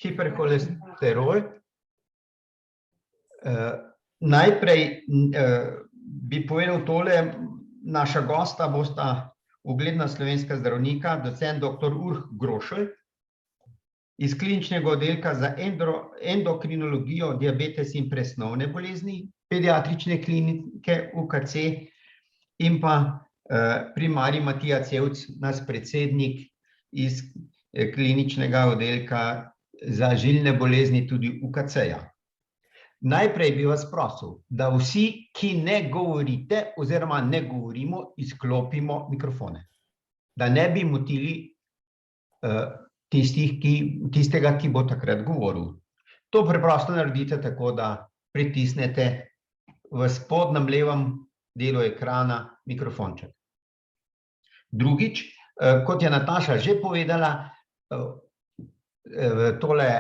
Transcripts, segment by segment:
hiperholesterol. Najprej bi povedal tole, naša gosta bosta ugledna slovenska zdravnika, docent dr. Urh Grošelj iz kliničnega oddelka za endokrinologijo, diabetes in presnovne bolezni, pediatrične klinike UKC in pa primarij Matija Cevc, naš predsednik iz kliničnega oddelka za žilne bolezni tudi UKC-ja. Najprej bi vas prosil, da vsi, ki ne govorite oziroma ne govorimo, izklopimo mikrofone. Da ne bi motili tistega, ki bo takrat govoril. To preprosto naredite tako, da pritisnete v spodnjem levem delu ekrana mikrofonček. Drugič, kot je Nataša že povedala, tole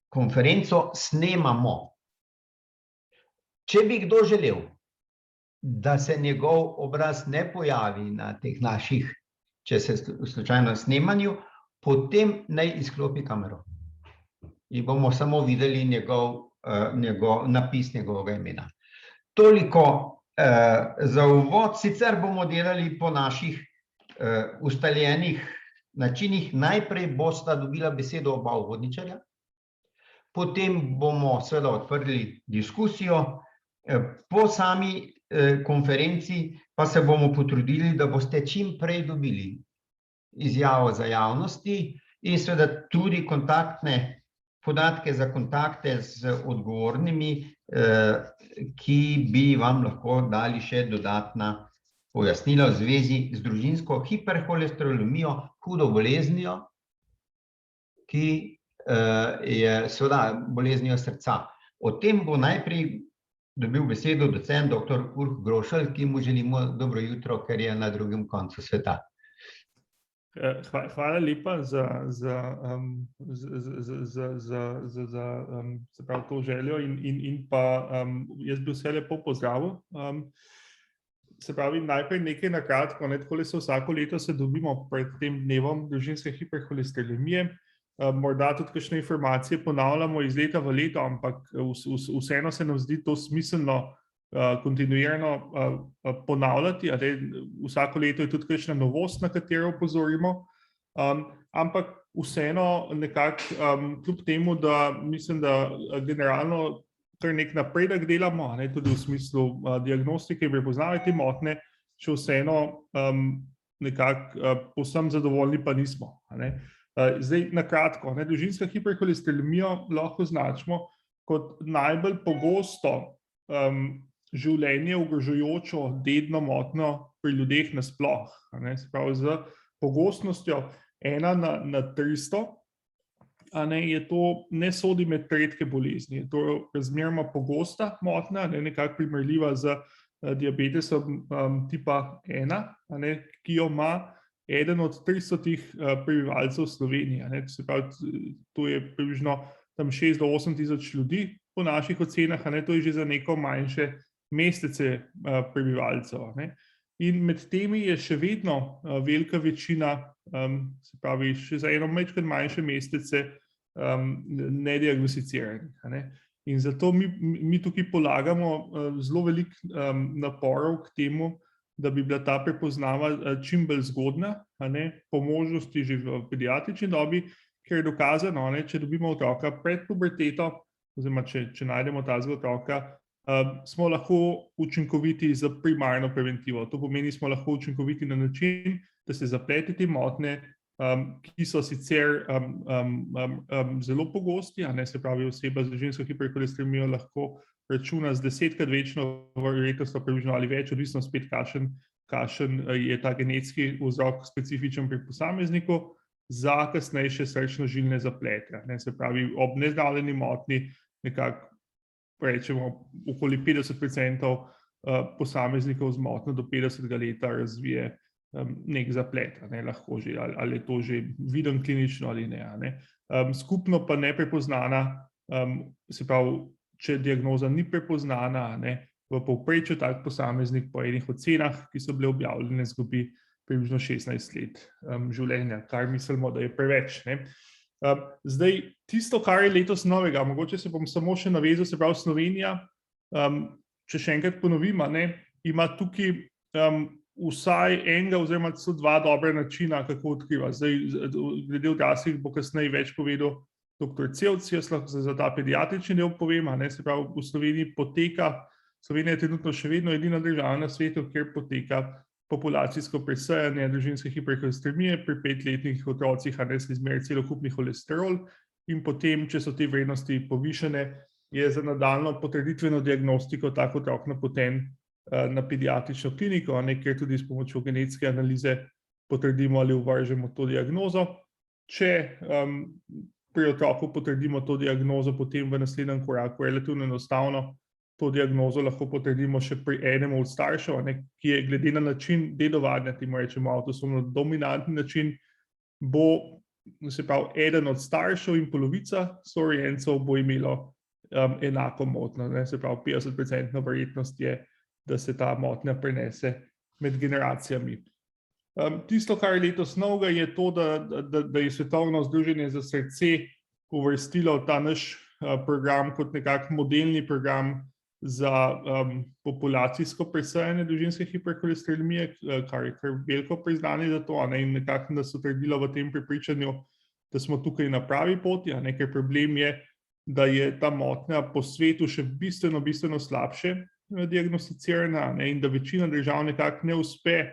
konferenco snemamo. Če bi kdo želel, da se njegov obraz ne pojavi na teh naših, če se slučajno snemanju, potem naj izklopi kamero. In bomo samo videli napis njegovega imena. Toliko za uvod, sicer bomo delali po naših ustaljenih načinih. Najprej bosta dobila besedo oba uvodničarja, potem bomo seveda odprli diskusijo, po sami konferenci pa se bomo potrudili, da boste čim prej dobili izjavo za javnosti in seveda tudi kontaktne podatke za kontakte z odgovornimi, ki bi vam lahko dali še dodatna pojasnila v zvezi z družinsko hiperholesterolemijo, hudo boleznijo, ki je seveda boleznijo srca. O tem bo najprej dobil besedo docent dr. Urh Grošelj, ki mu želimo dobro jutro, ker je na drugem koncu sveta. Hvala lepa za to željo in pa jaz bi vse lepo pozdravil. Se pravi, najprej nekaj na kratko, takole se vsako leto se dobimo pred tem dnevom družinske hiperholesterolemije. Morda tudi kakšne informacije ponavljamo iz leta v leto, ampak vseeno se nam zdi to smiselno kontinuirano ponavljati. Vsako leto je tudi kakšna novost, na katero opozorimo, ampak vseeno nekako kljub temu, da mislim, da generalno kar nek napredek delamo, tudi v smislu diagnostike in prepoznave te motnje, še vseeno nekako povsem zadovoljni pa nismo. Zdaj, na kratko, družinska hiperholesterolemijo lahko označimo kot najbolj pogosto življenje ogrožajočo dedno motnjo pri ljudeh nasploh. Se pravi, z pogostnostjo 1 na 300 je to ne sodi med redke bolezni. Je to razmeroma pogosta motnja, nekako primerljiva z diabetesom tipa 1, ki jo ima eden od 300 prebivalcev Slovenije. Se pravi, to je približno 6 do 8 tisoč ljudi po naših ocenah, to je že za neko manjše mestece prebivalcev. In med temi je še vedno velika večina, se pravi, še za eno majčkeno manjše mestece nediagnosticiranih. In zato mi tukaj polagamo zelo veliko naporov k temu, da bi bila ta prepoznava čim bolj zgodna, po možnosti že v pediatrični dobi, ker je dokazano, če dobimo otroka pred puberteto, oziroma če najdemo tazga otroka, smo lahko učinkoviti za primarno preventivo. To pomeni, smo lahko učinkoviti na način, da se zaplete te motnje, ki so sicer zelo pogosti, se pravi, oseba z družinsko hiperholesterolemijo lahko računa z 10-krat večno verjetnostjo približno ali več, odvisno spet kakšen je ta genetski vzrok specifičen pri posamezniku, za kasnejše srčno-žilne zaplete. Se pravi, ob nezdravljeni motnji nekako rečemo okoli 50% posameznikov z motnjo do 50. leta razvije nek zaplet, lahko že, ali je to že viden klinično ali ne. Skupno pa neprepoznana, se pravi, če diagnoza ni prepoznana, v povprečju tak posameznik po enih ocenah, ki so bile objavljene, izgubi približno 16 let življenja, kar mislimo, da je preveč. Zdaj, tisto, kar je letos novega, mogoče se bom samo še navezal, se pravi Slovenija, če še enkrat ponovim, ima tukaj vsaj enega oziroma so dva dobra načina, kako odkriva. Zdaj, glede odraslih bo kasneje več povedal dr. Cevc, jaz lahko za ta pediatrični del povem, se pravi v Sloveniji poteka, Slovenija je trenutno še vedno edina država na svetu, kjer poteka populacijsko presajanje družinske hiperholesteremije pri 5-letnih otrocih, se izmeri celokupni holesterol in potem, če so te vrednosti povišene, je za nadaljnjo potrditveno diagnostiko tak otrok napoten na pediatrično kliniko, kjer tudi s pomočjo genetske analize potrdimo ali uvržemo to diagnozo. Če pri otroku potrdimo to diagnozo, potem v naslednjem koraku relativno enostavno to diagnozo lahko potrdimo še pri enem od staršev, ki je glede na način dedovanja, temu rečemo avtosomno dominantni način, bo, se pravi, eden od staršev in polovica sorojencev bo imelo enako motnjo, se pravi 50% verjetnost je, da se ta motnja prenese med generacijami. Tisto, kar je letos novega, je to, da je Svetovno združenje za srce uvrstilo ta naš program kot nekak modelni program za populacijsko presajanje družinske hiperholesterolemije, kar je kar veliko priznanje za to, in nekako nas utrdilo v tem prepričanju, da smo tukaj na pravi poti, ker problem je, da je ta motnja po svetu še bistveno slabše diagnosticirana in da večina držav nekako ne uspe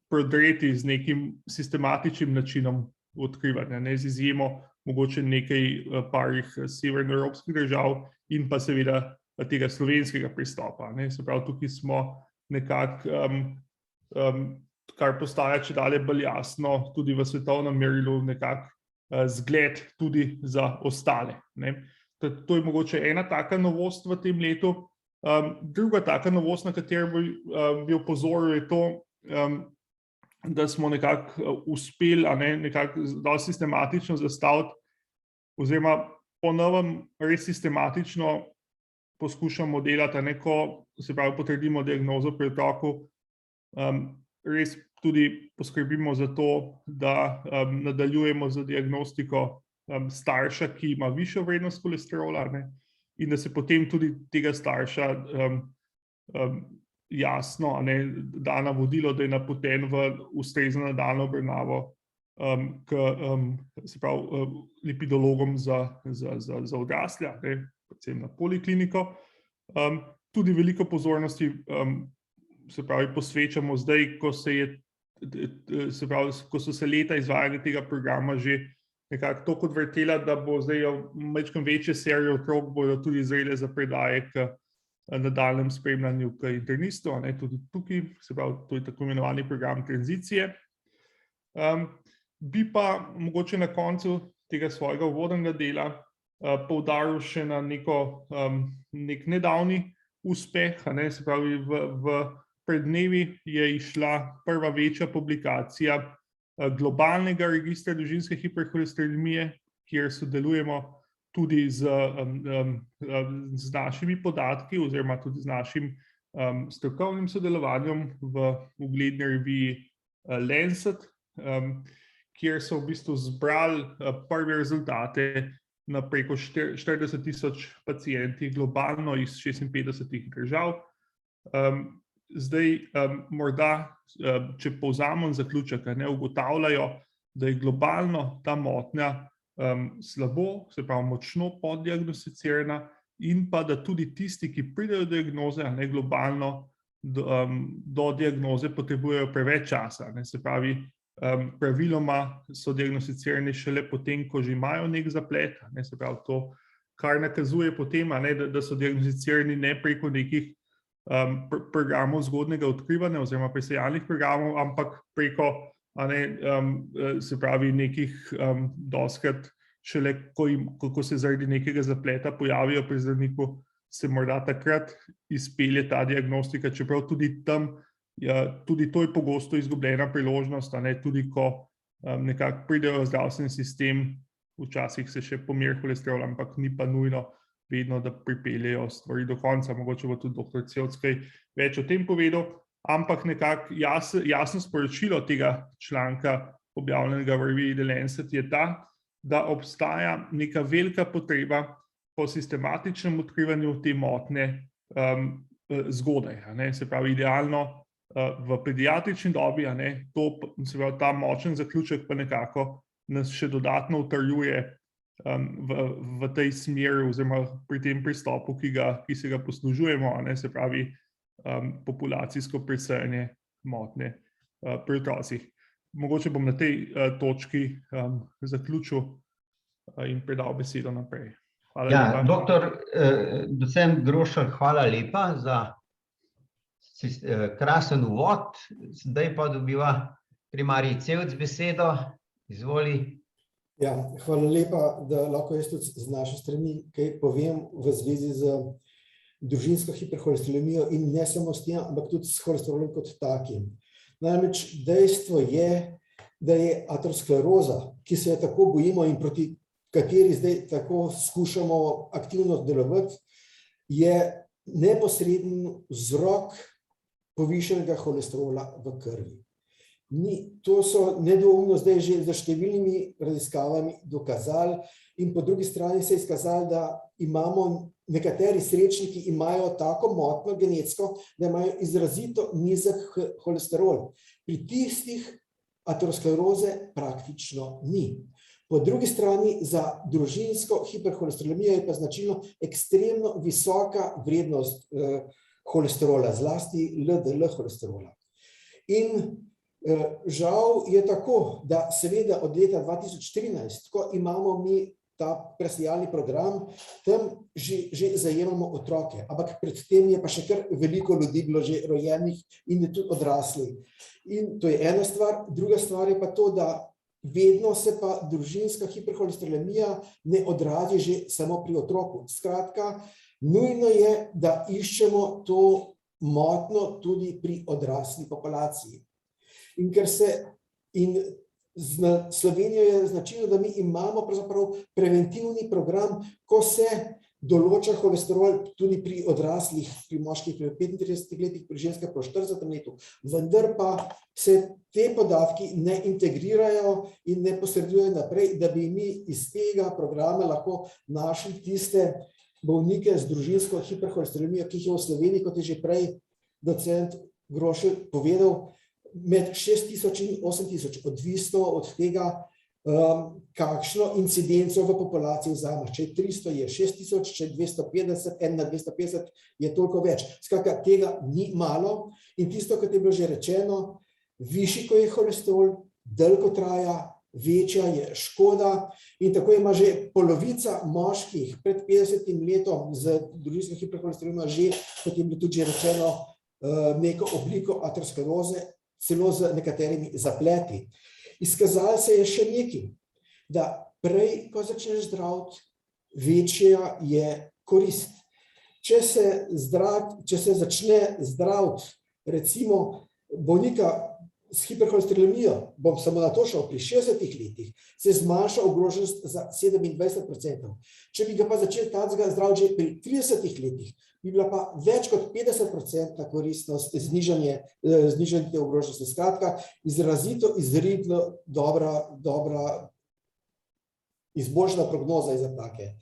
prodreti z nekim sistematičnim načinom odkrivanja, z izjemo mogoče nekaj parih severnoevropskih držav in pa seveda tega slovenskega pristopa. Se pravi, tukaj smo nekako, kar postaja čedalje bolj jasno, tudi v svetovnem merilu nekako zgled tudi za ostale. To je mogoče ena taka novost v tem letu. Druga taka novost, na katero bi opozoril, je to, da smo nekako uspeli nekako dosti sistematično zastaviti oziroma po novem res sistematično poskušamo delati, ko se pravi potrdimo diagnozo pri otroku, res tudi poskrbimo za to, da nadaljujemo z diagnostiko starša, ki ima višjo vrednost holesterola, in da se potem tudi tega starša jasno da navodilo, da je napoten v ustrezno nadaljnjo obravnavo se pravi lipidologom za odrasle, predvsem na polikliniko. Tudi veliko pozornosti se pravi posvečamo zdaj, ko so se leta izvajanja tega programa že nekako toliko odvrtela, da bo zdaj malo večje serije otrok bodo tudi zrele za predaje k nadaljnjem spremljanju k internistu, tudi tukaj, se pravi, to je tako imenovani program tranzicije. Bi pa mogoče na koncu tega svojega uvodnega dela poudaril še na nek nedavni uspeh, se pravi, v pred dnevi je izšla prva večja publikacija globalnega registra družinske hiperholesterolemije, kjer sodelujemo tudi z našimi podatki oziroma tudi z našim strokovnim sodelovanjem v ugledni reviji Lancet, kjer so v bistvu zbrali prve rezultate na preko 40,000 pacientih globalno iz 56 držav. Zdaj, morda, če povzamem zaključek, ugotavljajo, da je globalno ta motnja slabo, se pravi močno poddiagnosticirana in pa da tudi tisti, ki pridejo do diagnoze, globalno do diagnoze potrebujejo preveč časa. Se pravi, praviloma so diagnosticirani šele potem, ko že imajo nek zaplet, se pravi to, kar nakazuje potem, da so diagnosticirani ne preko nekih programov zgodnega odkrivanja oziroma presejalnih programov, ampak preko se pravi nekih dostikrat šele, ko se zaradi nekega zapleta pojavijo pri zdravniku, se morda takrat izpelje ta diagnostika, čeprav tudi tam, tudi to je pogosto izgubljena priložnost, tudi ko nekako pridejo v zdravstveni sistem, včasih se še pomeri holesterol, ampak ni pa nujno vedno, da pripeljejo stvari do konca. Mogoče bo tudi dr. Cevc kaj več o tem povedal, ampak nekako jasno sporočilo tega članka objavljenega v reviji The Lancet je ta, da obstaja neka velika potreba po sistematičnem odkrivanju te motnje zgodaj. Se pravi, idealno v pediatrični dobi, se pravi, ta močen zaključek pa nekako nas še dodatno utrjuje v tej smeri oziroma pri tem pristopu, ki se ga poslužujemo, se pravi, populacijsko presejanje motnje pri otrocih. Mogoče bom na tej točki zaključil in predal besedo naprej. Hvala lepa. Doktor docent Grošelj, hvala lepa za krasen uvod. Zdaj pa dobiva primarij Cevc besedo. Izvoli. Hvala lepa, da lahko jaz tudi z naše strani kaj povem v zvezi z družinsko hiperholesterolemijo in ne samo s tem, ampak tudi s holesterolom kot takim. Namreč dejstvo je, da je ateroskleroza, ki se je tako bojimo in proti kateri zdaj tako skušamo aktivno delovati, je neposreden vzrok povišenega holesterola v krvi. To so nedvoumno zdaj že za številnimi raziskavami dokazali in po drugi strani se je izkazali, da imamo nekateri srečniki imajo tako motnjo genetsko, da imajo izrazito nizek holesterol. Pri tistih ateroskleroze praktično ni. Po drugi strani za družinsko hiperholesterolemijo je pa značilno ekstremno visoka vrednost holesterola, zlasti LDL holesterola. In žal je tako, da seveda od leta 2013, ko imamo mi ta presejalni program, tam že zajemamo otroke, ampak pred tem je pa še kar veliko ljudi bilo že rojenih in je tudi odrasli. In to je ena stvar, druga stvar je pa to, da vedno se pa družinska hiperholesterolemija ne odrazi že samo pri otroku. Skratka, nujno je, da iščemo to motnjo tudi pri odrasli populaciji. In za Slovenijo je značilno, da mi imamo pravzaprav preventivni program, ko se določa holesterol tudi pri odraslih, pri moških pri 35 letih, pri ženskah po 40 letu, vendar pa se te podatki ne integrirajo in ne posredujejo naprej, da bi mi iz tega programa lahko našli tiste bolnike z družinsko hiperholesterolemijo, ki jih je v Sloveniji, kot je že prej docent Grošelj povedal, med 6.000 in 8.000, odvisno od tega, kakšno incidenco v populaciji vzameš. Če je 300, je 6.000, če je 250, 1 na 250 je toliko več. Skratka, tega ni malo in tisto, kot je bilo že rečeno, višji, ko je holesterol, dlje ko traja, večja je škoda in tako ima že polovica moških pred 50 letom z družinsko hiperholesterolemijo že, kot je bilo tudi že rečeno, neko obliko ateroskleroze, celo z nekaterimi zapleti. Izkazalo se je še nekaj, da prej, ko začneš zdraviti, večja je korist. Če se začne zdraviti, recimo bolnika s hiperholesterolemijo, bom samo na to šel, pri 60 letih, se zmanjša ogroženost za 27%. Če bi ga pa začeli takega zdraviti že pri 30 letih, bi bila pa več kot 50% koristnost znižanje te ogroženosti. Skratka, izredno dobra izboljšana prognoza je za take.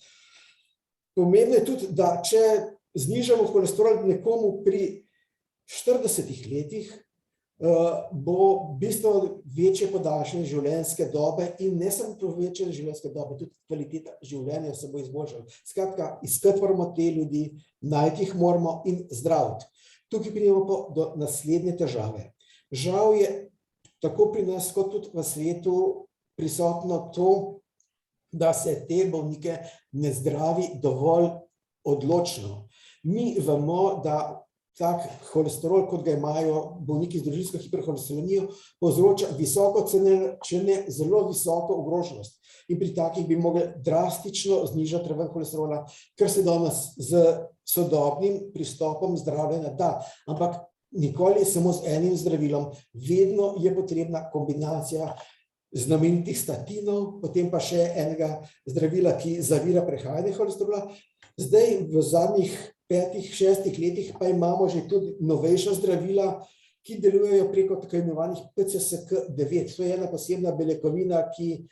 Pomembno je tudi, da če znižamo holesterol nekomu pri 40 letih, bo bistveno večje podaljšanje življenjske dobe in ne samo povečanje življenjske dobe, tudi kvaliteta življenja se bo izboljšala. Skratka, iskati moramo te ljudi, najti jih moramo in zdraviti. Tukaj pridemo pa do naslednje težave. Žal je tako pri nas kot tudi v svetu prisotno to, da se te bolnike ne zdravi dovolj odločno. Mi vemo, da tak holesterol, kot ga imajo bolniki z družinsko hiperholesterolemijo, povzroča visoko, če ne zelo visoko ogroženost. In pri takih bi mogli drastično znižati raven holesterola, kar se danes z sodobnim pristopom zdravljenja da. Ampak nikoli samo z enim zdravilom, vedno je potrebna kombinacija znamenitih statinov, potem pa še enega zdravila, ki zavira prehajanje holesterola. Zdaj v zadnjih 5-6 letih pa imamo že tudi novejša zdravila, ki delujejo preko tako imenovanih PCSK9. To je ena posebna beljakovina, ki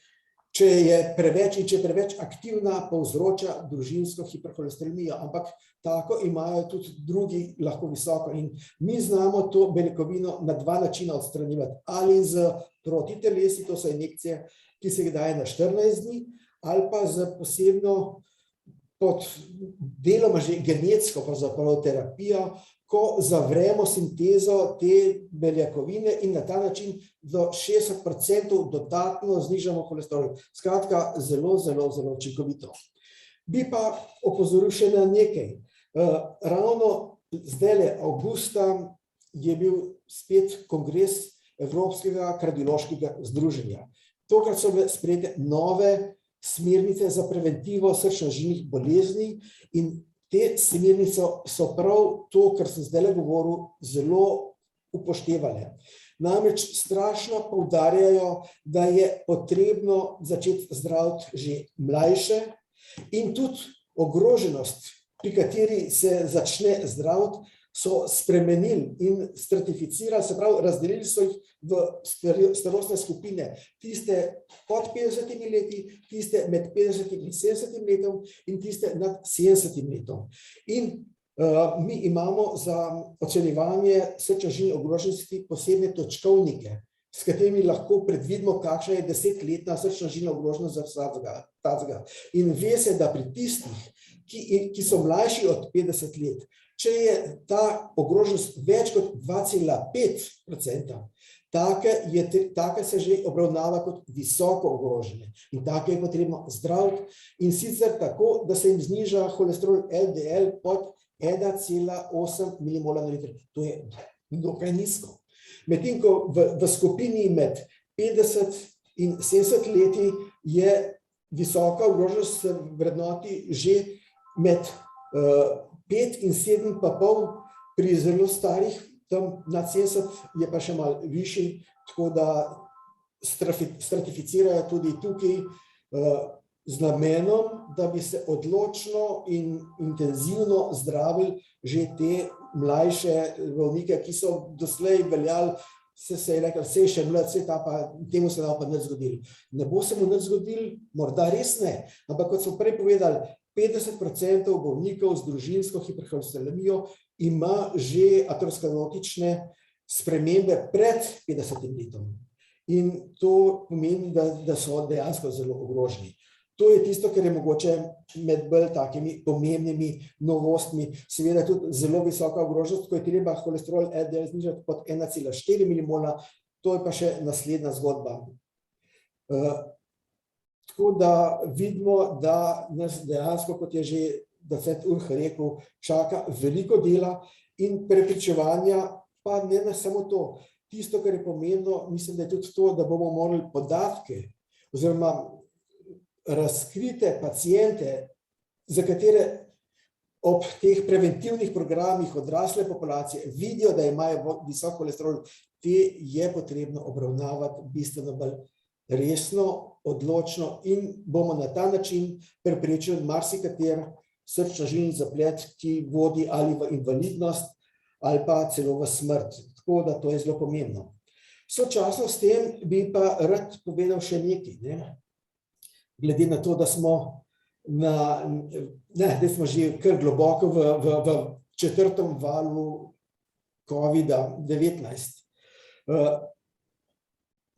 če je preveč aktivna, povzroča družinsko hiperholesteremijo, ampak tako imajo tudi drugi lahko visoko. In mi znamo to beljakovino na 2 načina odstranjevati. Ali z protitelesi, to so injekcije, ki se jih daje na 14 dni, ali pa z posebno pod deloma že genetsko pravzaprav terapijo, ko zavremo sintezo te beljakovine in na ta način do 60% dodatno znižamo holesterol. Skratka, zelo učinkovito. Bi pa opozoril še na nekaj. Ravno zdajle avgusta je bil spet kongres Evropskega kardiološkega združenja. Tokrat so bile sprejete nove smernice za preventivo srčno-žilnih bolezni in te smernice so prav to, kar sem zdajle govoril, zelo upoštevale. Namreč strašno poudarjajo, da je potrebno začeti zdraviti že mlajše in tudi ogroženost, pri kateri se začne zdraviti, so spremenili in stratificirali, se pravi, razdelili so jih v starostne skupine, tiste pod 50 leti, tiste med 50 in 70 letom in tiste nad 70 letom. In mi imamo za ocenjevanje srčno-žilne ogroženosti posebne točkovnike, s katerimi lahko predvidimo, kakšna je 10-letna srčno-žilna ogroženost za vsakega. In ve se, da pri tistih, ki so mlajši od 50 let, če je ta ogroženost več kot 2,5%, take se že obravnava kot visoko ogrožene in take je potrebno zdraviti in sicer tako, da se jim zniža holesterol LDL pod 1,8 mmol na liter. To je dokaj nizko. Medtem ko v skupini med 50 in 70 leti je visoka ogroženost se vrednoti že med 5 in 7,5, pri zelo starih, tam nad 70 je pa še malo višji, tako da stratificirajo tudi tukaj z namenom, da bi se odločno in intenzivno zdravili že te mlajše bolnike, ki so doslej veljali, se je rekel, vse je še mlad, temu se da pa nič zgodilo. Ne bo se mu nič zgodilo, morda res ne, ampak kot smo prej povedali, 50% bolnikov z družinsko hiperholesteremijo ima že aterosklerotične spremembe pred 50 letom. In to pomeni, da so dejansko zelo ogroženi. To je tisto, kar je mogoče med bolj takimi pomembnimi novostmi. Seveda tudi zelo visoka ogroženost, ko je treba holesterol LDL znižati pod 1,4 mmol, to je pa še naslednja zgodba. Tako da vidimo, da nas dejansko, kot je že docent Urh rekel, čaka veliko dela in prepričevanja, pa ne samo to. Tisto, kar je pomembno, mislim, da je tudi to, da bomo morali podatke oziroma razkrite paciente, za katere ob teh preventivnih programih odrasle populacije vidijo, da imajo visok holesterol, te je potrebno obravnavati bistveno bolj resno, odločno in bomo na ta način preprečili marsikater srčno-žilni zaplet, ki vodi ali v invalidnost ali pa celo v smrt. Tako da to je zelo pomembno. Sočasno s tem bi pa rad povedal še nekaj, glede na to, da smo že kar globoko v 4. valu COVID-19.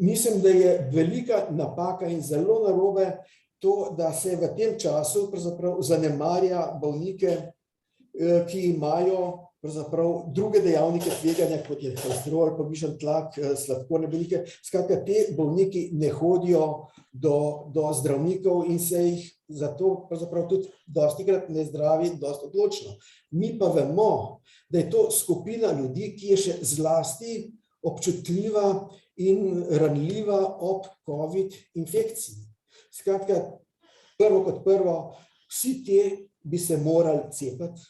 Mislim, da je velika napaka in zelo narobe to, da se v tem času pravzaprav zanemarja bolnike, ki imajo pravzaprav druge dejavnike tveganja, kot je holesterol, povišan tlak, sladkorne bolnike. Skratka, te bolniki ne hodijo do zdravnikov in se jih zato pravzaprav tudi dostikrat ne zdravi dosti odločno. Mi pa vemo, da je to skupina ljudi, ki je še zlasti občutljiva in ranljiva ob COVID infekciji. Skratka, prvo kot prvo, vsi te bi se morali cepiti.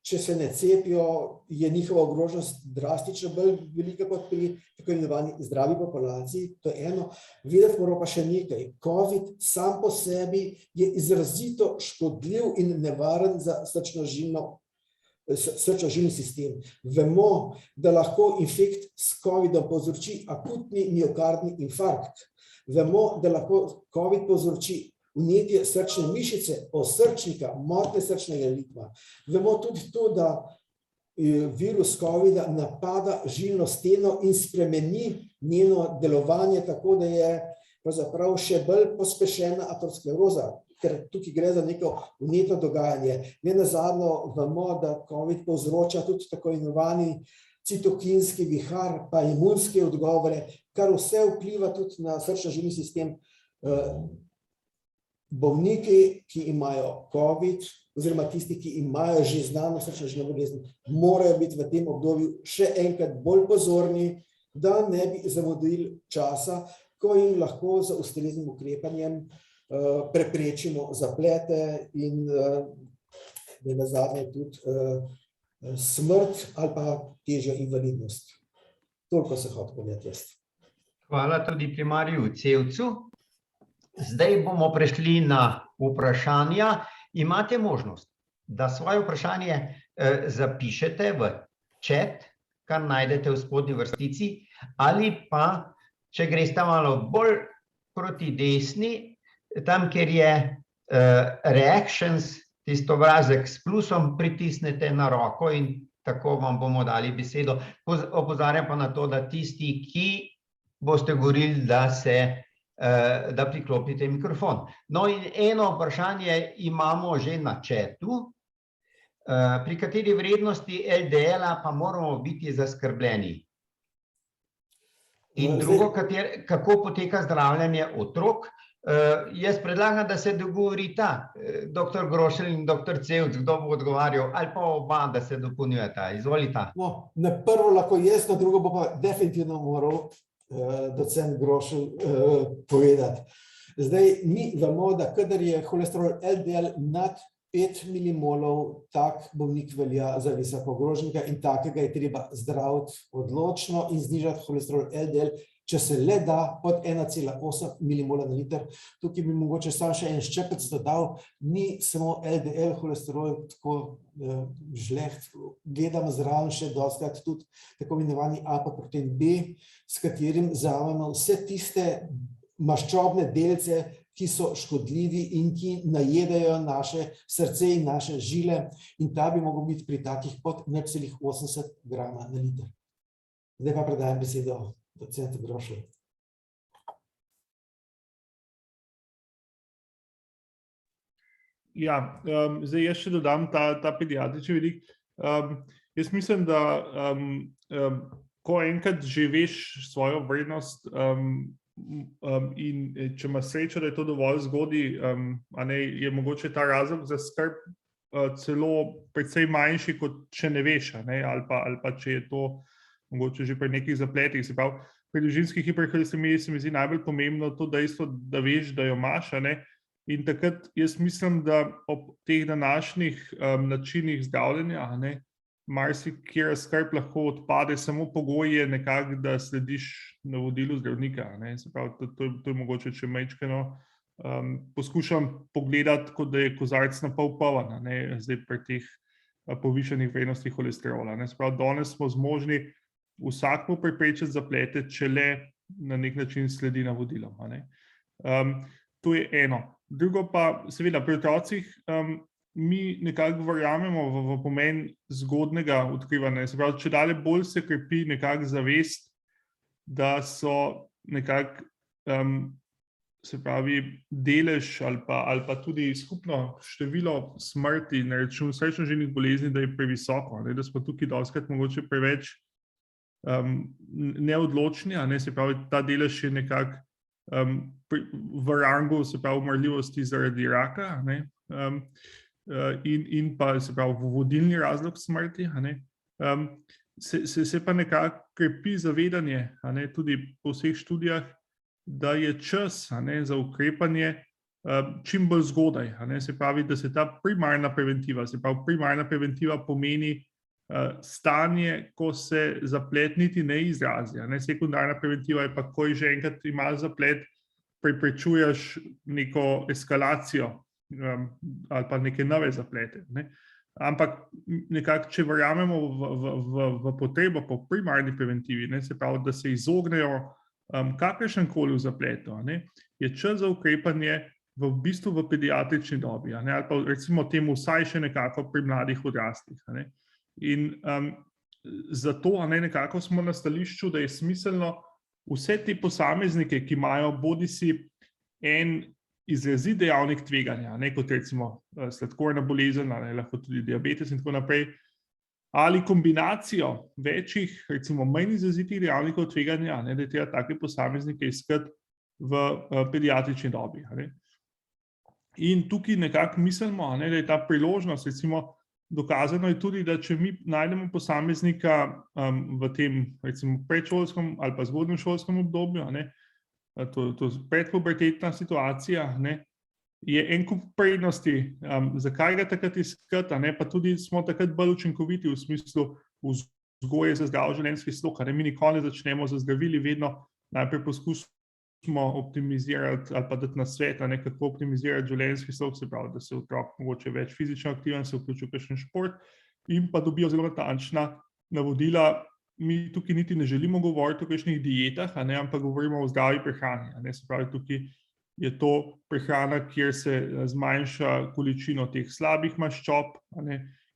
Če se ne cepijo, je njihova ogroženost drastično bolj velika kot pri tako imenovani zdravi populaciji. To je eno. Vedeti moramo pa še nekaj. COVID sam po sebi je izrazito škodljiv in nevaren za srčno-žilni sistem. Vemo, da lahko infekt s COVID-om povzroči akutni miokardni infarkt, Vemo, da lahko COVID povzroči vnetje srčne mišice, osrčnika, motnje srčnega ritma. Vemo tudi to, da virus COVID-a napada žilno steno in spremeni njeno delovanje, tako da je pravzaprav še bolj pospešena ateroskleroza, ker tukaj gre za neko vnetno dogajanje. Nenazadnje vemo, da COVID povzroča tudi tako imenovani citokinski vihar, pa imunske odgovore, kar vse vpliva tudi na srčno-žilni sistem. Bolniki, ki imajo COVID, oziroma tisti, ki imajo že znano srčno-žilno bolezen, morajo biti v tem obdobju še enkrat bolj pozorni, da ne bi zamudili časa, ko jim lahko z ustreznim ukrepanjem preprečimo zaplete in nenazadnje tudi smrt ali pa težjo invalidnost. Toliko se hoče povedati jaz. Hvala tudi primarju Cevcu. Zdaj bomo prešli na vprašanja. Imate možnost, da svoje vprašanje zapišete v chat, kar najdete v spodnji vrstici, ali pa, če greste malo bolj proti desni, tam, kjer je reactions, tisto obrazek s plusom, pritisnete na roko in tako vam bomo dali besedo. Opozarjam pa na to, da tisti, ki boste govorili, da priklopite mikrofon. No in eno vprašanje imamo že na chatu, pri kateri vrednosti LDL-a pa moramo biti zaskrbljeni. In drugo, kako poteka zdravljenje otrok. Jaz predlagam, da se dogovorita dr. Grošelj in dr. Cevc, kdo bo odgovarjal, ali pa oba, da se dopolnjujeta. Izvolita. No, na prvo lahko jaz, na drugo bo pa definitivno moral docent Grošelj povedati. Zdaj, mi vemo, da kadar je holesterol LDL nad 5 milimolov, tak bolnik velja za visokoogroženega in takega je treba zdraviti odločno in znižati holesterol LDL, če se le da, pod 1,8 milimola na liter. Tukaj bi mogoče sam še en ščepec dodal, ni samo LDL holesterol tako žleht, gledamo zraven še dostakrat tudi tako imenovani apoprotein B, s katerim vzamemo vse tiste maščobne delce, ki so škodljivi in ki najedajo naše srce in naše žile, in ta bi mogel biti pri takih pod 0,80 grama na liter. Zdaj pa predajam besedo docentu Grošelju. Ja, zdaj jaz še dodam ta pediatrični vidik. Jaz mislim, da ko enkrat že veš svojo vrednost in če imaš srečo, da je to dovolj zgodaj, je mogoče ta razlog za skrb celo precej manjši, kot če ne veš, ali pa če je to mogoče že pri nekih zapletih. Se pravi, pri družinski hiperholesteremiji se mi zdi najbolj pomembno to dejstvo, da veš, da jo imaš, in takrat jaz mislim, da ob teh današnjih načinih zdravljenja, marsikatera skrb lahko odpade, samo pogoj je nekako, da slediš navodilu zdravnika. Se pravi, to je mogoče, če majčkeno poskušam pogledati, kot da je kozarec na pol poln, zdaj pri teh povišanih vrednostih holesterola. Se pravi, danes smo zmožni vsakmu preprečiti zaplete, če le na nek način sledi navodilom. To je eno. Drugo pa, seveda, pri otrocih mi nekako verjamemo v pomen zgodnega odkrivanja. Se pravi, če dalje bolj se krepi nekako zavest, da so nekako, se pravi, delež ali pa tudi skupno število smrti na račun srčno-žilnih bolezni, da je previsoko, da smo tukaj dostikrat mogoče preveč neodločni, se pravi, ta delež je nekako v rangu, se pravi, umrljivosti zaradi raka, in pa, se pravi, vodilni razlog smrti, se pa nekako krepi zavedanje, tudi po vseh študijah, da je čas za ukrepanje čim bolj zgodaj. Se pravi, da se ta primarna preventiva, se pravi, primarna preventiva pomeni stanje, ko se zaplet niti ne izrazi. Sekundarna preventiva je pa, ko je že enkrat imaš zaplet, preprečuješ neko eskalacijo ali pa neke nove zaplete. Ampak nekako, če verjamemo v potrebo po primarni preventivi, se pravi, da se izognejo kakršenkoli v zapletu, je čas za ukrepanje v bistvu v pediatrični dobi, ali pa recimo temu vsaj še nekako pri mladih odraslih. In zato nekako smo na stališču, da je smiselno vse te posameznike, ki imajo bodisi en izrazit dejavnik tveganja, kot recimo sladkorna bolezen, lahko tudi diabetes in tako naprej, ali kombinacijo večjih, recimo manj izrazitih dejavnikov tveganja, da je treba take posameznike iskati v pediatrični dobi. In tukaj nekako mislimo, da je ta priložnost, recimo dokazano je tudi, da če mi najdemo posameznika v tem recimo predšolskem ali pa zgodnjem šolskem obdobju, to je predpubertetna situacija, je en kup prednosti, zakaj ga takrat iskati, pa tudi smo takrat bolj učinkoviti v smislu vzgoje za zdrav življenjski slog. Mi nikoli ne začnemo z zdravili, vedno najprej poskusimo optimizirati ali pa dati nasvet, kako optimizirati življenjski slog, se pravi, da se otrok mogoče več fizično aktiven, se vključi v kakšen šport in pa dobijo zelo natančna navodila. Mi tukaj niti ne želimo govoriti o kakšnih dietah, ampak govorimo o zdravi prehrani. Se pravi, tukaj je to prehrana, kjer se zmanjša količino teh slabih maščob,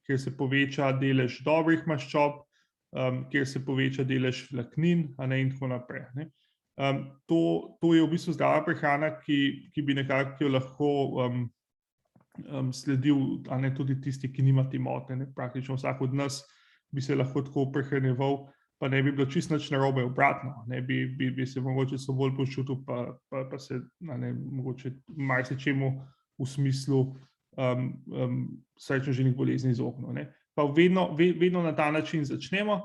kjer se poveča delež dobrih maščob, kjer se poveča delež vlaknin in tako naprej. To je v bistvu zdrava prehrana, ki bi nekako lahko sledil tudi tisti, ki nima te motnje. Praktično vsak od nas bi se lahko tako prehranjeval, pa ne bi bilo čisto nič narobe, obratno. Bi se mogoče so bolj počutil, pa se mogoče marsičemu v smislu srčno-žilnih bolezni izognil. Pa vedno na ta način začnemo.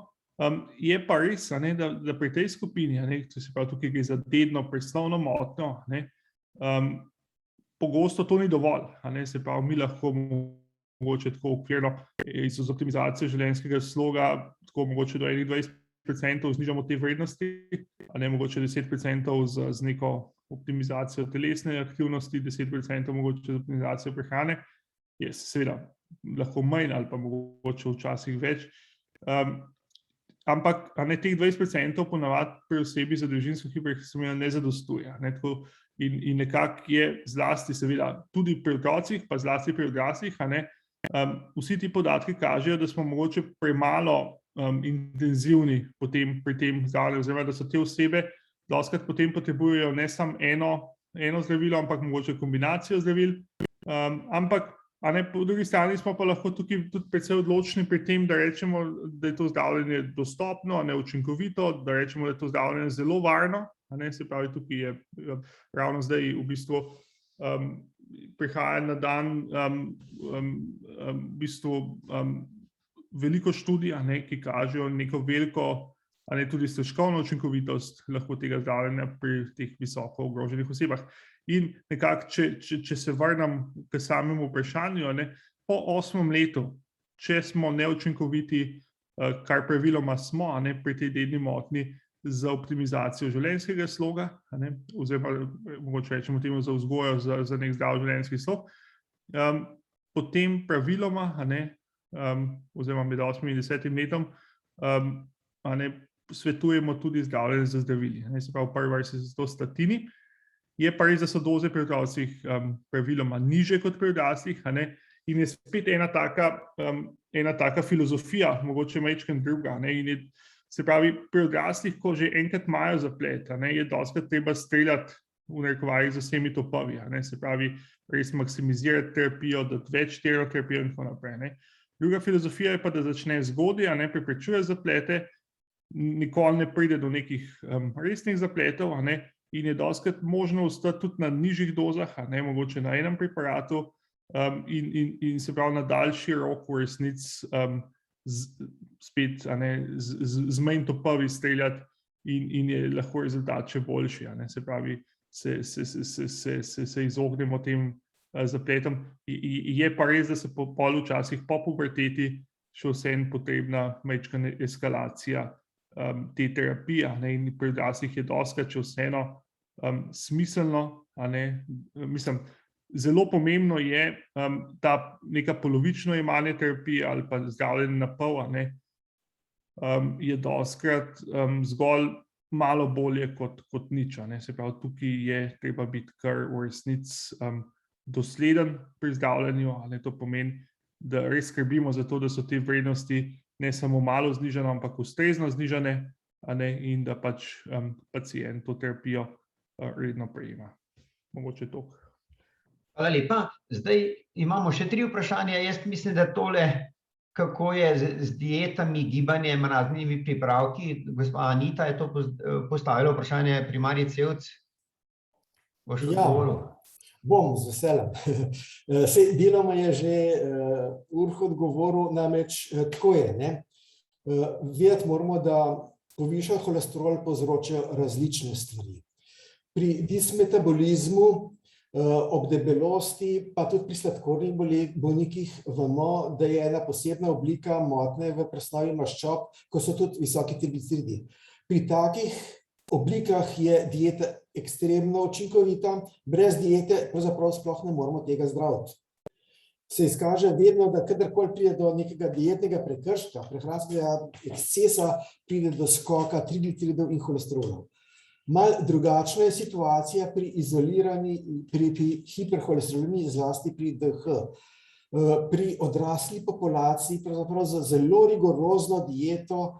Je pa res, da pri tej skupini, se pravi tukaj gre za dedno presnovno motnjo, pogosto to ni dovolj. Se pravi, mi lahko mogoče tako okvirno z optimizacijo življenjskega sloga, tako mogoče do 21% znižamo te vrednosti, mogoče 10% z neko optimizacijo telesne aktivnosti, 10% mogoče z optimizacijo prehrane, je seveda lahko manj ali pa mogoče včasih več. Ampak teh 20% ponavadi pri osebi za družinsko hiperglikemijo ne zadostuje. In nekako je zlasti seveda tudi pri otrocih, pa zlasti pri odraslih, vsi ti podatki kažejo, da smo mogoče premalo intenzivni pri tem zdravljenju, oziroma da so te osebe dostikrat potem potrebujejo ne samo eno zdravilo, ampak mogoče kombinacijo zdravil. Ampak po drugi strani smo pa lahko tukaj tudi precej odločni pri tem, da rečemo, da je to zdravljenje dostopno, učinkovito, da rečemo, da je to zdravljenje zelo varno. Se pravi, tukaj je ravno zdaj v bistvu prihaja na dan v bistvu veliko študij, ki kažejo neko veliko, tudi stroškovno učinkovitost lahko tega zdravljenja pri teh visoko ogroženih osebah. In nekako, če se vrnem k samemu vprašanju, po 8. letu, če smo neučinkoviti, kar praviloma smo, pri tej dedni motnji, za optimizacijo življenjskega sloga, oziroma mogoče rečemo temu za vzgojo za nek zdrav življenjski slog, potem praviloma, oziroma med 8. in 10. letom, svetujemo tudi zdravljenje z zdravili. Se pravi, prvi vrsti so to statini. Je pa res, da so doze pri otrocih praviloma nižje kot pri odraslih, in je spet ena taka filozofija, mogoče majčkeno druga. Se pravi, pri odraslih, ko že enkrat imajo zaplet, je dostikrat treba streljati v narekovajih z vsemi topovi. Se pravi, res maksimizirati terapijo, dati več terapijo in tako naprej. Druga filozofija je pa, da začne zgodaj, preprečuje zaplete, nikoli ne pride do nekih resnih zapletov, in je dostikrat možno ostati tudi na nižjih dozah, mogoče na enem preparatu, in se pravi na daljši rok v resnici spet z manj topovi streljati in je lahko rezultat še boljši. Se pravi, se izognemo tem zapletom. Je pa res, da se pol včasih po puberteti še vseeno potrebna majčkena eskalacija te terapije, in pri odraslih je dostikrat še vseeno smiselno, mislim, zelo pomembno je ta neka polovično jemanje terapije ali pa zdravljenje na pol, je dostikrat zgolj malo bolje kot nič. Se pravi, tukaj je treba biti kar v resnici dosleden pri zdravljenju. To pomeni, da res skrbimo za to, da so te vrednosti ne samo malo znižane, ampak ustrezno znižane, in da pač pacient to terapijo redno prejema. Mogoče to. Hvala lepa. Zdaj imamo še 3 vprašanja. Jaz mislim, da tole, kako je z dietami, gibanjem, raznimi pripravki. Gospa Anita je to postavila vprašanje primarji Cevc. Boš odgovoril? Bom, z veseljem. Sej deloma je že Urh odgovoril, namreč tako je, ne. Vedeti moramo, da povišan holesterol povzročajo različne stvari. Pri dismetabolizmu, ob debelosti, pa tudi pri sladkornih bolnikih vemo, da je ena posebna oblika motnje v presnovi maščob, ko so tudi visoki trigliceridi. Pri takih oblikah je dieta ekstremno učinkovita, brez diete pravzaprav sploh ne moremo tega zdraviti. Se izkaže vedno, da kadarkoli pride do nekega dietnega prekrška, prehranskega ekscesa, pride do skoka trigliceridov in holesterolov. Mal drugačna je situacija pri pri hiperholesterolemiji, zlasti pri DH. Pri odrasli populaciji, pravzaprav z zelo rigorozno dieto,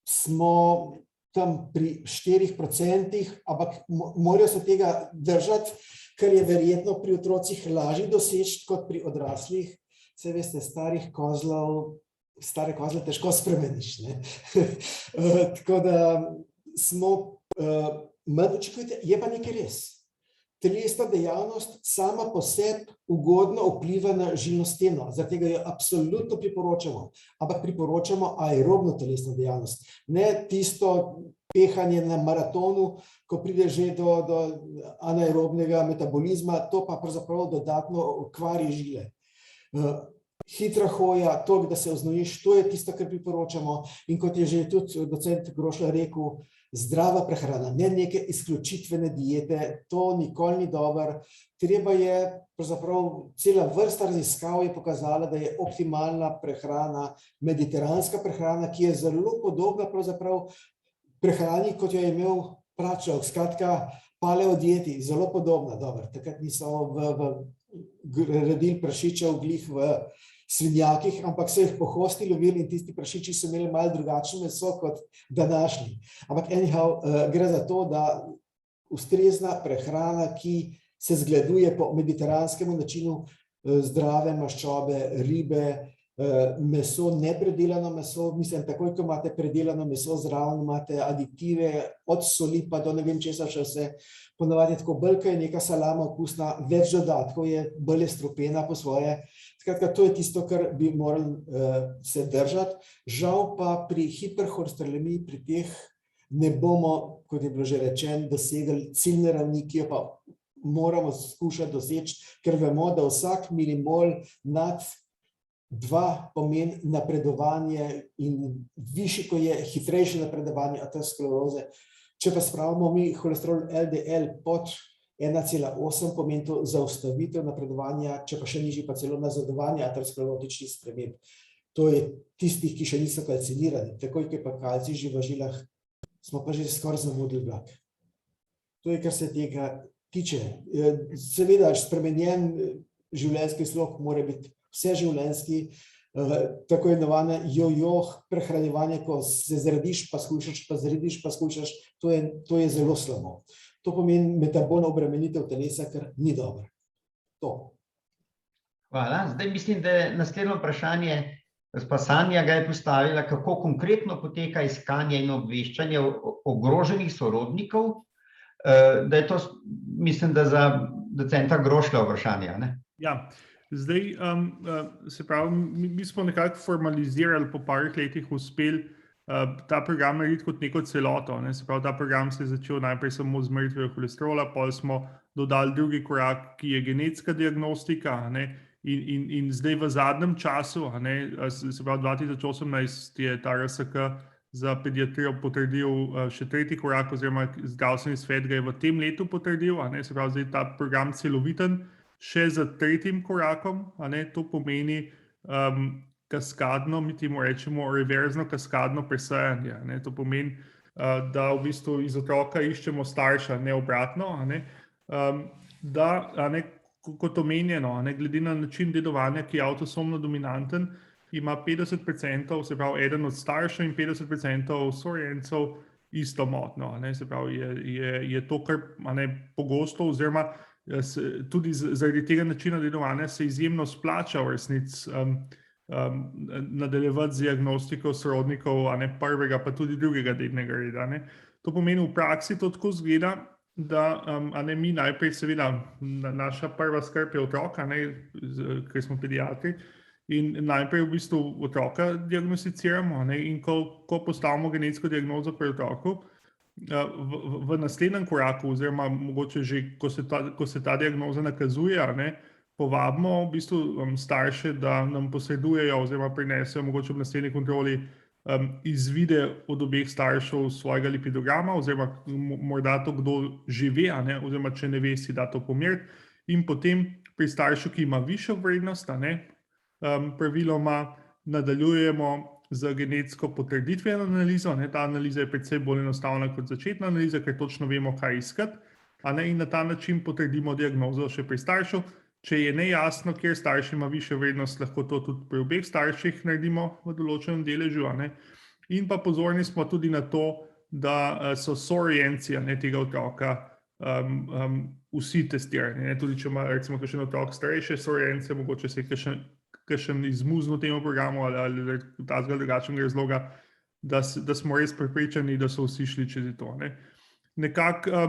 smo tam pri 4%, ampak morajo se tega držati, kar je verjetno pri otrocih lažje doseči kot pri odraslih. Saj veste, stare kozle težko spremeniš, ne. Tako da smo manj učinkoviti, je pa nekaj res. Telesna dejavnost sama po sebi ugodno vpliva na žilno steno, zaradi tega jo absolutno priporočamo, ampak priporočamo aerobno telesno dejavnost, ne tisto pehanje na maratonu, ko pride že do anaerobnega metabolizma, to pa pravzaprav dodatno kvari žile. Hitra hoja, toliko, da se oznojiš, to je tisto, kar priporočamo, in kot je že tudi docent Grošelj rekel, zdrava prehrana, ne neke izključitvene diete, to nikoli ni dobro. Treba je, pravzaprav cela vrsta raziskav je pokazala, da je optimalna prehrana mediteranska prehrana, ki je zelo podobna pravzaprav prehrani, kot jo je imel pračovek, skratka paleo dieti, zelo podobna, dobro, takrat niso redili prašičev glih v svinjakih, ampak so jih po hosti lovili in tisti prašiči so imeli malo drugačno meso kot današnji. Ampak anyhow, gre za to, da ustrezna prehrana, ki se zgleduje po mediteranskemu načinu, zdrave maščobe, ribe, meso, nepredelano meso, mislim, takoj, ko imate predelano meso, zraven imate aditive, od soli pa do ne vem česa še vse, ponavadi tako bolj, ko je neka salama okusna, več dodatkov je, bolj je strupena po svoje. Skratka, to je tisto, kar bi morali se držati. Žal pa pri hiperholesterolemiji, pri teh ne bomo, kot je bilo že rečeno, dosegli ciljne ravni, ki jo pa moramo skušati doseči, ker vemo, da vsak milimol nad 2 pomeni napredovanje in višji, ko je hitrejše napredovanje ateroskleroze. Če pa spravimo mi holesterol LDL pod 1,8, pomeni to zaustavitev napredovanja, če pa še nižji, pa celo nazadovanje aterosklerotičnih sprememb. To je tistih, ki še niso kalcinirani. Takoj, ko je pa kalcij že v žilah, smo pa že skoraj zamudili vlak. To je, kar se tega tiče. Seveda, spremenjen življenjski slog mora biti vseživljenjski, tako imenovane jojo prehranjevanje, ko se zrediš, pa skušaš, pa zrediš, pa skušaš, to je zelo slabo. To pomeni metabolno obremenitev telesa, kar ni dobro. To. Hvala. Zdaj mislim, da je naslednje vprašanje, gospa Sanja ga je postavila, kako konkretno poteka iskanje in obveščanje ogroženih sorodnikov, da je to, mislim, da za docenta Grošlja vprašanje, ne? Ja. Zdaj, se pravi, mi smo nekako formalizirali po parih letih uspeli ta program narediti kot neko celoto. Se pravi, ta program se je začel najprej samo z meritvijo holesterola, potem smo dodali drugi korak, ki je genetska diagnostika, in zdaj v zadnjem času, se pravi 2018 je ta RSK za pediatrijo potrdil še tretji korak, oziroma zdravstveni svet ga je v tem letu potrdil, se pravi, zdaj ta program celoviten, še za tretjim korakom, to pomeni kaskadno, mi temu rečemo reverzno kaskadno presajanje. To pomeni, da v bistvu iz otroka iščemo starša, ne obratno, a ne, da, a ne, kot omenjeno, a ne, glede na način dedovanja, ki je avtosomno dominanten, ima 50%, se pravi, eden od staršev in 50% sorojencev isto motnjo, a ne, se pravi, je to kar, a ne, pogosto, oziroma tudi zaradi tega načina dedovanja se izjemno splača v resnici nadaljevati z diagnostiko sorodnikov, a ne, prvega, pa tudi drugega dednega reda, ne. To pomeni, v praksi to tako izgleda, da, a ne, mi najprej seveda, naša prva skrb je otrok, a ne, ker smo pediatri, in najprej v bistvu otroka diagnosticiramo, a ne, in ko postavimo genetsko diagnozo pri otroku, v naslednjem koraku, oziroma mogoče že, ko se ta diagnoza nakazuje, a ne, povabimo v bistvu starše, da nam posredujejo oziroma prinesejo mogoče v naslednji kontroli izvide od obeh staršev svojega lipidograma, oziroma morda to kdo že ve, a ne, oziroma če ne ve, si da to pomeriti, in potem pri staršu, ki ima višjo vrednost, a ne, praviloma nadaljujemo z genetsko potrditvijo analizo, ne, ta analiza je precej bolj enostavna kot začetna analiza, ker točno vemo, kaj iskati, a ne, in na ta način potrdimo diagnozo še pri staršu. Če je nejasno, kjer starš ima višjo vrednost, lahko to tudi pri obeh starših naredimo v določenem deležu, a ne. In pa pozorni smo tudi na to, da so sorojenci, a ne, tega otroka vsi testirani, ne. Tudi če ima recimo kakšen otrok starejše sorojence, mogoče se je kakšen izmuznil temu programu ali takega drugačnega razloga, da smo res prepričani, da so vsi šli čez to, ne. Nekako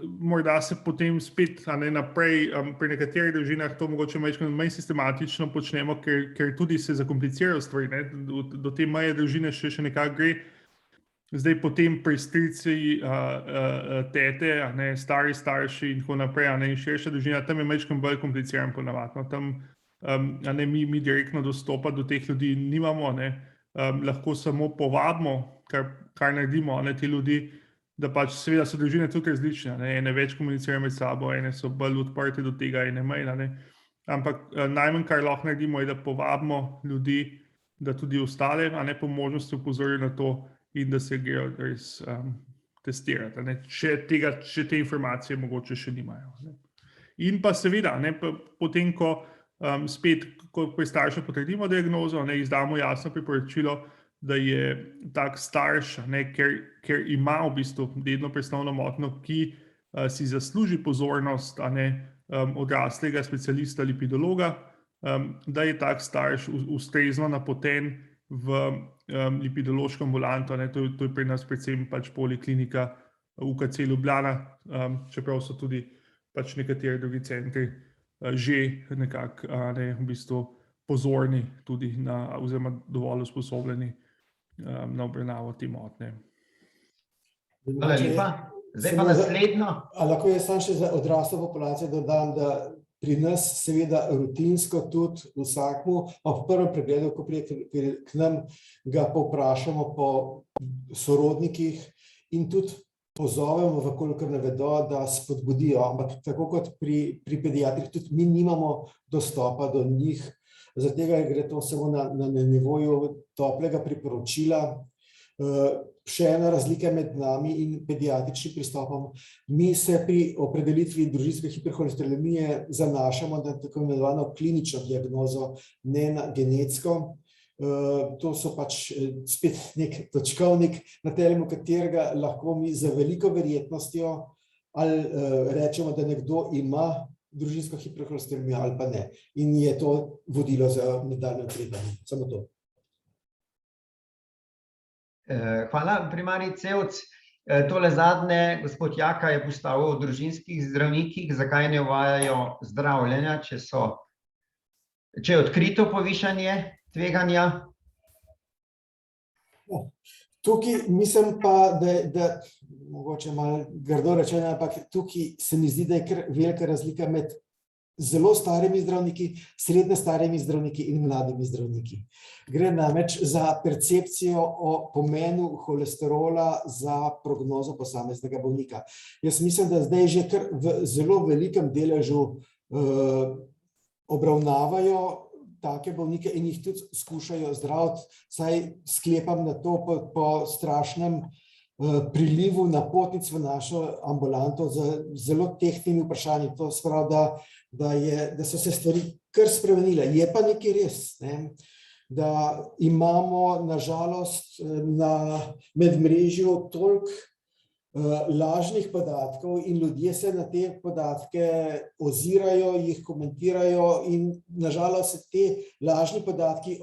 morda se potem spet, a ne, naprej, pri nekaterih družinah to mogoče manj sistematično počnemo, ker tudi se zakomplicirajo stvari, ne, do te meje družine še nekako gre. Zdaj potem pri strici, tete, a ne, stari starši in tako naprej, a ne, in širša družina, tam je majčkeno bolj kompliciran ponavadi, no, tam, a ne, mi direktno dostopa do teh ljudi nimamo, ne, lahko samo povabimo, kar naredimo, a ne, te ljudi, da pač seveda so družine tudi različne, ne, ene več komunicirajo med sabo, ene so bolj odprte do tega, ene manj, ne, ampak najmanj, kar lahko naredimo, je, da povabimo ljudi, da tudi ostale, a ne, po možnosti opozorijo na to in da se grejo res testirati, a ne, če te informacije mogoče še nimajo, ne. In pa seveda, ne, potem, ko pri staršu potrdimo diagnozo, ne, izdamo jasno priporočilo, da je tak starš, ne, ker ima v bistvu dedno presnovno motnjo, ki si zasluži pozornost, a ne, odraslega specialista lipidologa, da je tak starš ustrezno napoten v lipidološko ambulanto, ne, to je pri nas predvsem pač poliklinika UKC Ljubljana, čeprav so tudi pač nekateri drugi centri že nekako, ne, v bistvu pozorni tudi na, oziroma dovolj usposobljeni na obravnavo te motnje. Hvala lepa. Zdaj pa naslednjo. Lahko jaz samo še za odraslo populacijo dodam, da pri nas seveda rutinsko tudi vsakmu ob prvem pregledu, ko pride k nam, ga povprašamo po sorodnikih in tudi pozovemo, vkolikor ne vedo, da spodbudijo, ampak tako kot pri pediatrih, tudi mi nimamo dostopa do njih. Zaradi tega gre to samo na nivoju toplega priporočila. Še ena razlika med nami in pediatričnim pristopom. Mi se pri opredelitvi družinske hiperholesterolemije zanašamo na tako imenovano klinično diagnozo, ne na genetsko. To so pač spet nek točkovnik, na temelju katerega lahko mi z veliko verjetnostjo ali rečemo, da nekdo ima družinsko hiperholesterolemijo ali pa ne. In je to vodilo za nadaljnje ukrepanje. Samo to. Hvala, primarij Cevc. Tole zadnje, gospod Jaka je postavil o družinskih zdravnikih, zakaj ne uvajajo zdravljenja, če je odkrito povišanje tveganja? Tukaj mislim pa, da mogoče malo grdo rečeno, ampak tukaj se mi zdi, da je kar velika razlika med zelo starimi zdravniki, srednje starimi zdravniki in mladimi zdravniki. Gre namreč za percepcijo o pomenu holesterola za prognozo posameznega bolnika. Jaz mislim, da zdaj že kar v zelo velikem deležu obravnavajo take bolnike in jih tudi skušajo zdraviti, saj sklepam na to po strašnem prilivu napotnic v našo ambulanto z zelo tehtnimi vprašanji. To se pravi, da so se stvari kar spremenile. Je pa nekaj res, ne? Da imamo nažalost na medmrežju toliko lažnih podatkov in ljudje se na te podatke ozirajo, jih komentirajo in nažalost se te lažni podatki,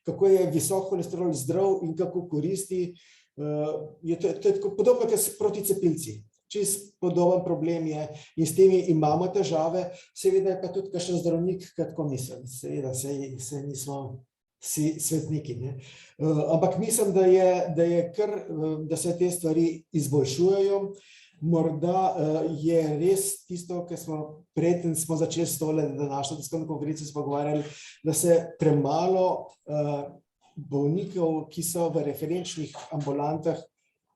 kako je visok holesterol zdrav in kako koristi, je to tako podobno kot proti cepilci. Čist podoben problem je in s temi imamo težave, seveda je pa tudi kakšen zdravnik kako misli, seveda se nismo vsi svetniki, ne. Ampak mislim, da se te stvari izboljšujejo. Morda je res tisto, kar preden smo začeli s tole današnjo tiskovno konferenco se pogovarjali, da se premalo bolnikov, ki so v referenčnih ambulantah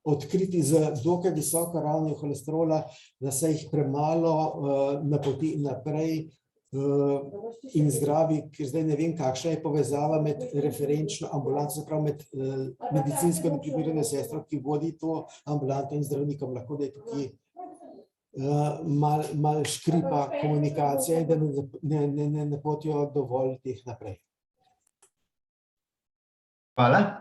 odkriti z dokaj visoko ravnjo holesterola, da se jih premalo napoti naprej in zdravi, ker zdaj ne vem, kakšna je povezava med referenčno ambulanto, se pravi med medicinsko diplomirano sestro, ki vodi to ambulanto in zdravnikom. Lahko da je tukaj malo škripa komunikacija in da ne napotijo dovolj teh naprej. Hvala.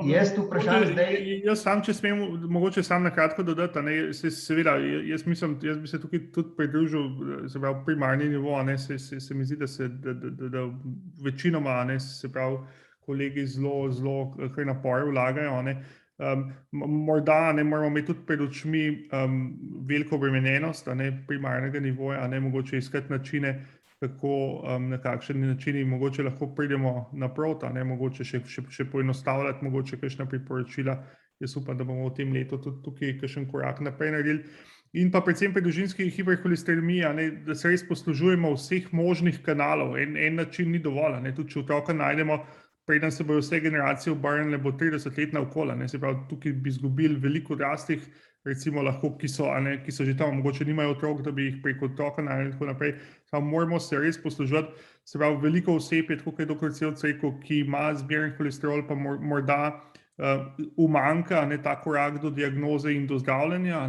Jaz vprašam zdaj... Jaz sam, če smem, mogoče sam na kratko dodati, seveda, jaz bi se tukaj tudi pridružil, se pravi, primarni nivo, se mi zdi, da večinoma, se pravi, kolegi zelo kaj napore vlagajo, morda moramo imeti tudi pred očmi veliko obremenjenost primarnega nivoja, mogoče iskati načine, kako na kakšen način mogoče lahko pridemo naproti, mogoče še poenostavljati, mogoče kakšna priporočila. Jaz upam, da bomo v tem letu tudi tukaj kakšen korak naprej naredili. In pa predvsem pri družinski hiperholesterolemiji, da se res poslužujemo vseh možnih kanalov. En način ni dovolj, tudi če otroka najdemo, preden se bojo vse generacije obrnile, bo 30 let naokoli. Se pravi, tukaj bi izgubili veliko odraslih, recimo lahko, ki so že tam, mogoče nimajo otrok, da bi jih preko otroka najdli in tako naprej. Moramo se res poslužiti, se pravi, veliko oseb je, tako kot je dr. Cevc rekel, ki ima zmeren holesterol, pa morda umanjka ta korak do diagnoze in do zdravljenja.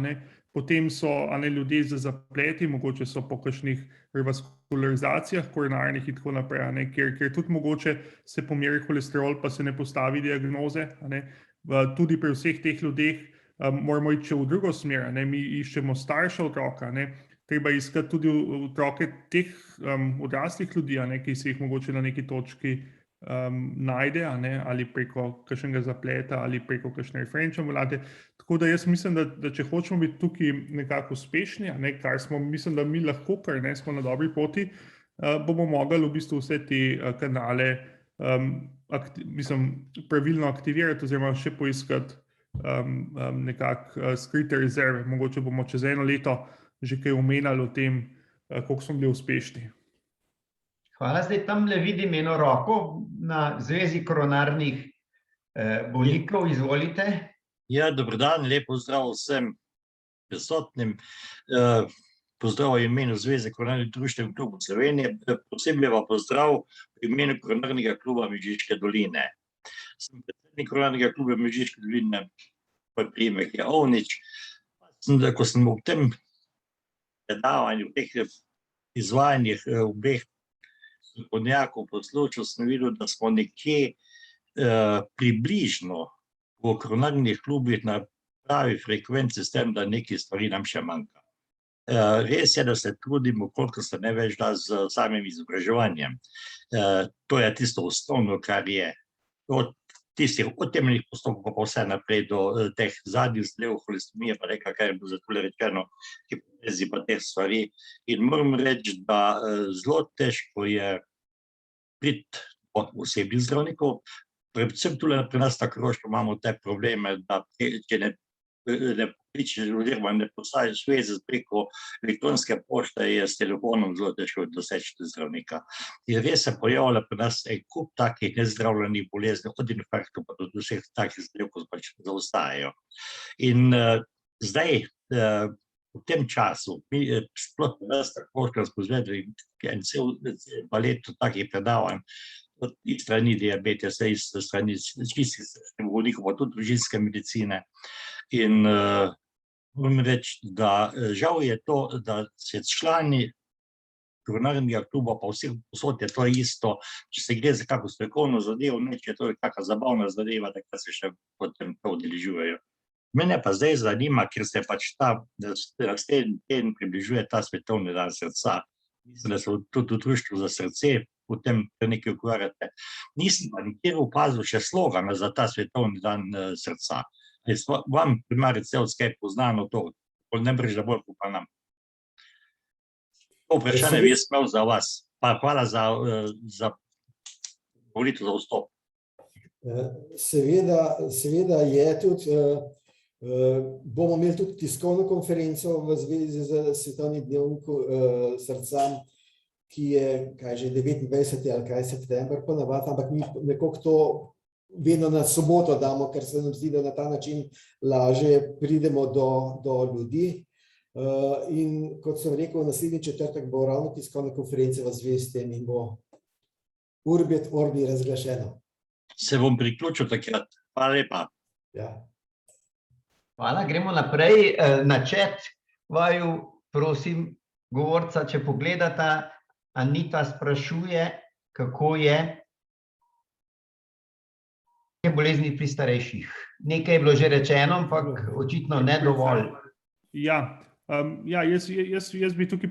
Potem so ljudje z zapleti, mogoče so po kakšnih revaskularizacijah koronarnih in tako naprej, ker tudi mogoče se pomeri holesterol, pa se ne postavi diagnoze. Tudi pri vseh teh ljudeh moramo iti v drugo smer, mi iščemo starše otroka, treba iskati tudi otroke teh odraslih ljudi, ki se jih mogoče na neki točki najde, ali preko kakšnega zapleta, ali preko kakšne referenčne ambulante. Tako da jaz mislim, da če hočemo biti tukaj nekako uspešni, kar smo, mislim, da mi lahko, ker smo na dobri poti, bomo mogli v bistvu vse te kanale pravilno aktivirati oziroma še poiskati nekako skrite rezerve. Mogoče bomo čez eno leto že kaj omenjali o tem, koliko smo bili uspešni. Hvala. Zdaj tamle vidim eno roko na Zvezi koronarnih bolnikov. Izvolite. Ja, dober dan, lep pozdrav vsem prisotnim. Pozdrav v imenu Zveze koronarnih društev klubov Slovenije, posebej pa pozdrav v imenu Koronarnega kluba Mežiške doline. Sem predsednik Koronarnega kluba Mežiške doline, priimek je Ovnič. Ko sem v tem predavanju, v teh izvajanjih obeh strokovnjakov poslušal, sem videl, da smo nekje približno v koronarnih klubih na pravi frekvenci s tem, da nekaj stvari nam še manjka. Res je, da se trudimo, koliko se ne več da z samim izobraževanjem. To je tisto osnovno, kar je. Od tistih temeljnih postopkov pa vse naprej do teh zadnjih zadev, holesteremije, pa nekaj, kar je bilo zato rečeno, hipotezi pa teh stvari. In moram reči, da zelo težko je priti do osebnih zdravnikov. Predvsem tule pri nas na Koroškem imamo te probleme, da če ne pokličeš oziroma ne postaviš veze preko elektronske pošte, je s telefonom zelo težko doseči zdravnika. In res se pojavlja pri nas en kup takih nezdravljenih bolezni, od infarktov pa do vseh takih zadev, ko pač zaostajajo. In zdaj, v tem času, sploh pri nas na Koroškem smo izvedli en cel balet takih predavanj, iz strani diabetesa, iz strani čistih bolnikov, pa tudi družinske medicine. In moram reči, da žal je to, da se člani koronarnega kluba, pa vseh posod je to isto, če se gre za kako strokovno zadevo, ne, če je to kakšna zabavna zadeva, takrat se še potem to udeležujejo. Mene pa zdaj zanima, ker se pač naslednji teden približuje ta svetovni dan srca. Mislim, da se tudi v Društvu za srce potem nekaj ukvarjate. Nisem pa nikjer opazil še slogana za ta svetovni dan srca. Vam primarno Cevskaj poznano to, ne brž da bolj pa nam. To vprašanje bi jaz imel za vas. Pa hvala za volitev za vstop. Seveda je tudi, bomo imeli tudi tiskovno konferenco v zvezi z svetovnim dnem srca, ki je, kaj že, 29. ali kaj september ponavadi, ampak mi nekako to vedno na soboto damo, ker se nam zdi, da na ta način lažje pridemo do ljudi. In kot sem rekel, naslednji četrtek bo ravno tiskovna konferenca v zvezi s tem in bo urbi et orbi razglašeno. Se bom priključil takrat. Hvala lepa. Ja. Hvala, gremo naprej. Na chat vaju prosim govorca, če pogledata, Anita sprašuje, kako je bolezni pri starejših. Nekaj je bilo že rečeno, ampak očitno ne dovolj. Ja, jaz bi tukaj,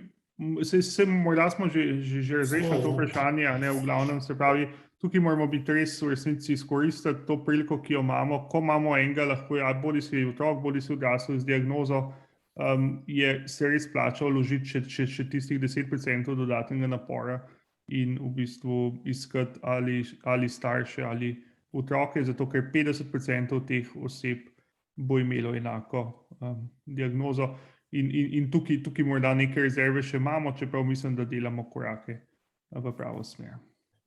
morda smo že razrešili to vprašanje, v glavnem, se pravi, tukaj moramo biti res v resnici izkoristiti to priliko, ki jo imamo, ko imamo enega, lahko bodi si otrok, bodi si odrasel z diagnozo, se res plača vložiti še tistih 10% dodatnega napora in v bistvu iskati ali starše ali otroke, zato ker 50% teh oseb bo imelo enako diagnozo in tukaj morda neke rezerve še imamo, čeprav mislim, da delamo korake v pravo smer.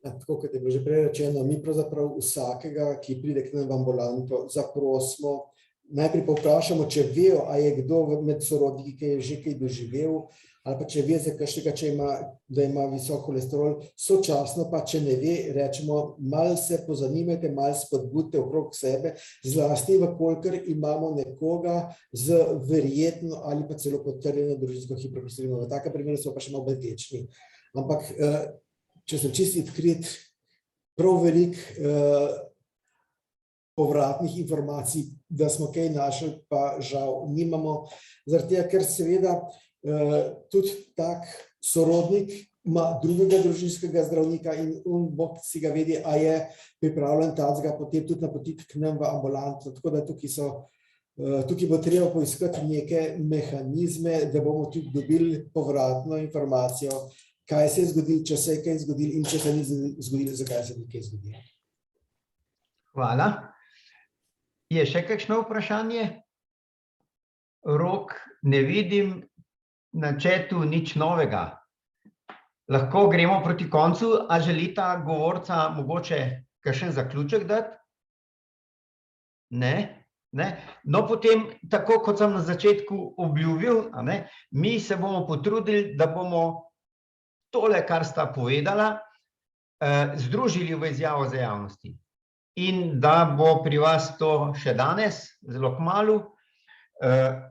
Tako kot je bilo že prej rečeno, mi pravzaprav vsakega, ki pride k nam v ambulanto, zaprosimo, najprej pa vprašamo, če vejo, a je kdo med sorodniki, ki je že kaj doživel, ali pa če ve za kakšnega, da ima visok holesterol, sočasno pa, če ne ve, rečemo, malo se pozanimajte, malo spodbudite okrog sebe, zlasti vkolikor imamo nekoga z verjetno ali pa celo potrjeno družinsko hiperkolesterolemije. V takem primeru smo pa še malo bolj tečni. Ampak, če sem čisto odkrit, prav veliko povratnih informacij, da smo kaj našli, pa žal nimamo, zaradi tega, ker seveda tudi tak sorodnik ima drugega družinskega zdravnika in Bog si ga vedi, a je pripravljen tacga potem tudi napotiti k nam v ambulanto. Tako da tukaj bo treba poiskati neke mehanizme, da bomo tudi dobili povratno informacijo, kaj se je zgodilo, če se je kaj zgodilo in če se ni zgodilo, zakaj se ni kaj zgodilo. Hvala. Je še kakšno vprašanje? Rok ne vidim, na chatu nič novega. Lahko gremo proti koncu, a želita govorca mogoče kakšen zaključek dati? Ne? No, potem, tako kot sem na začetku obljubil, mi se bomo potrudili, da bomo tole, kar sta povedala, združili v izjavo za javnosti. In da bo pri vas to še danes, zelo kmalu,